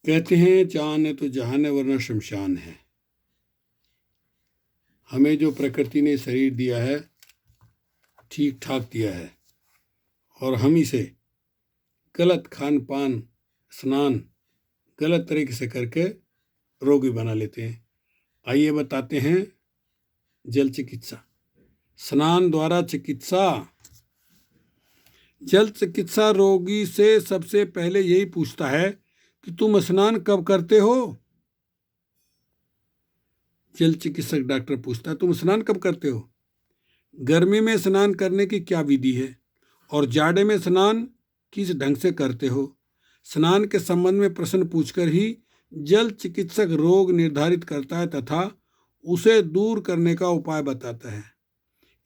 कहते हैं चांद है तो जहान है वरना शमशान है। हमें जो प्रकृति ने शरीर दिया है ठीक ठाक दिया है और हम इसे गलत खान पान स्नान गलत तरीके से करके रोगी बना लेते हैं। आइए बताते हैं जल चिकित्सा। स्नान द्वारा चिकित्सा। जल चिकित्सा रोगी से सबसे पहले यही पूछता है कि तुम स्नान कब करते हो। जल चिकित्सक डॉक्टर पूछता है तुम स्नान कब करते हो, गर्मी में स्नान करने की क्या विधि है और जाड़े में स्नान किस ढंग से करते हो। स्नान के संबंध में प्रश्न पूछकर ही जल चिकित्सक रोग निर्धारित करता है तथा उसे दूर करने का उपाय बताता है।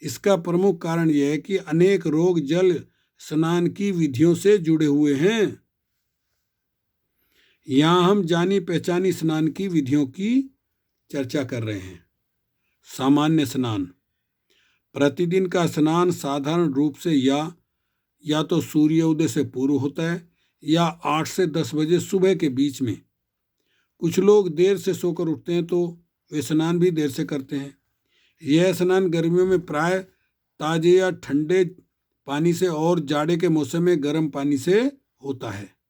इसका प्रमुख कारण यह है कि अनेक रोग जल स्नान की विधियों से जुड़े हुए हैं। यहाँ हम जानी पहचानी स्नान की विधियों की चर्चा कर रहे हैं। सामान्य स्नान। प्रतिदिन का स्नान साधारण रूप से या तो सूर्योदय से पूर्व होता है या 8 से 10 बजे सुबह के बीच में। कुछ लोग देर से सोकर उठते हैं तो वे स्नान भी देर से करते हैं। यह स्नान गर्मियों में प्राय ताजे या ठंडे पानी से और जाड़े के मौसम में गर्म पानी से होता है।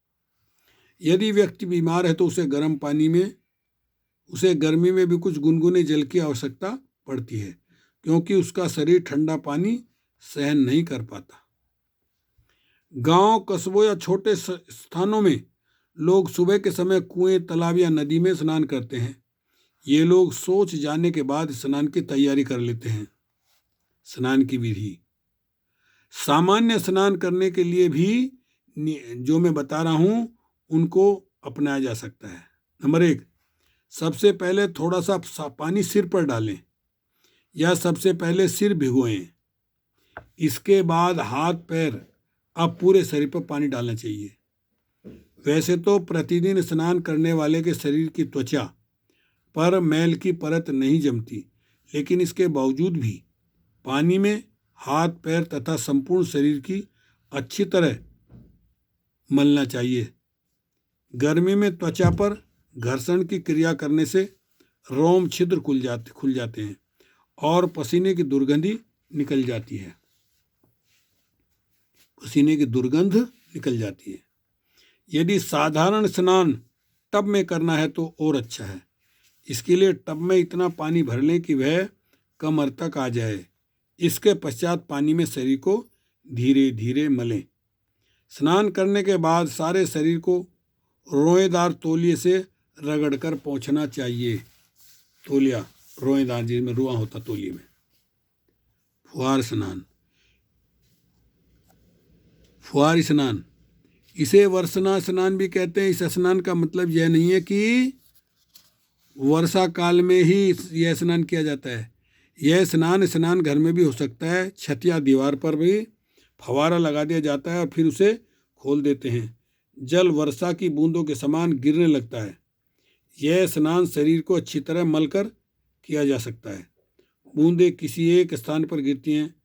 यदि व्यक्ति बीमार है तो उसे गर्मी में भी कुछ गुनगुने जल की आवश्यकता पड़ती है क्योंकि उसका शरीर ठंडा पानी सहन नहीं कर पाता। गांव, कस्बों या छोटे स्थानों में लोग सुबह के समय कुएं, तालाब या नदी में स्नान करते हैं। ये लोग सोच जाने के बाद स्नान की तैयारी कर लेते हैं। स्नान की विधि। सामान्य स्नान करने के लिए भी जो मैं बता रहा हूं उनको अपनाया जा सकता है। नंबर 1, सबसे पहले थोड़ा सा पानी सिर पर डालें या सबसे पहले सिर भिगोएं। इसके बाद हाथ पैर, अब पूरे शरीर पर पानी डालना चाहिए। वैसे तो प्रतिदिन स्नान करने वाले के शरीर की त्वचा पर मैल की परत नहीं जमती, लेकिन इसके बावजूद भी पानी में हाथ पैर तथा संपूर्ण शरीर की अच्छी तरह मलना चाहिए। गर्मी में त्वचा पर घर्षण की क्रिया करने से रोम छिद्र खुल जाते हैं और पसीने की दुर्गंध निकल जाती है। यदि साधारण स्नान टब में करना है तो और अच्छा है। इसके लिए टब में इतना पानी भर लें कि वह कमर तक आ जाए। इसके पश्चात पानी में शरीर को धीरे धीरे मलें। स्नान करने के बाद सारे शरीर को रोएदार तौलिए से रगड़कर पोंछना चाहिए। तौलिया रोएदार जिसमें रुआ होता तौलिए में। फुहारी स्नान, इसे वर्षना स्नान भी कहते हैं। इस स्नान का मतलब यह नहीं है कि वर्षा काल में ही यह स्नान किया जाता है। यह स्नान घर में भी हो सकता है। छत या दीवार पर भी फव्वारा लगा दिया जाता है और फिर उसे खोल देते हैं। जल वर्षा की बूंदों के समान गिरने लगता है। यह स्नान शरीर को अच्छी तरह मलकर किया जा सकता है। बूंदें किसी एक स्थान पर गिरती हैं।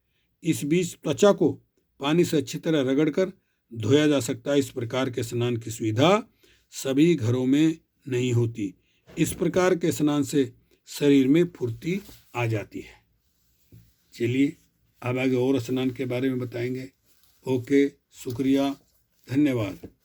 इस बीच त्वचा को पानी से अच्छी तरह रगड़कर धोया जा सकता है। इस प्रकार के स्नान की सुविधा सभी घरों में नहीं होती। इस प्रकार के स्नान से शरीर में फुर्ती आ जाती है। चलिए अब आगे और स्नान के बारे में बताएंगे। ओके, शुक्रिया, धन्यवाद।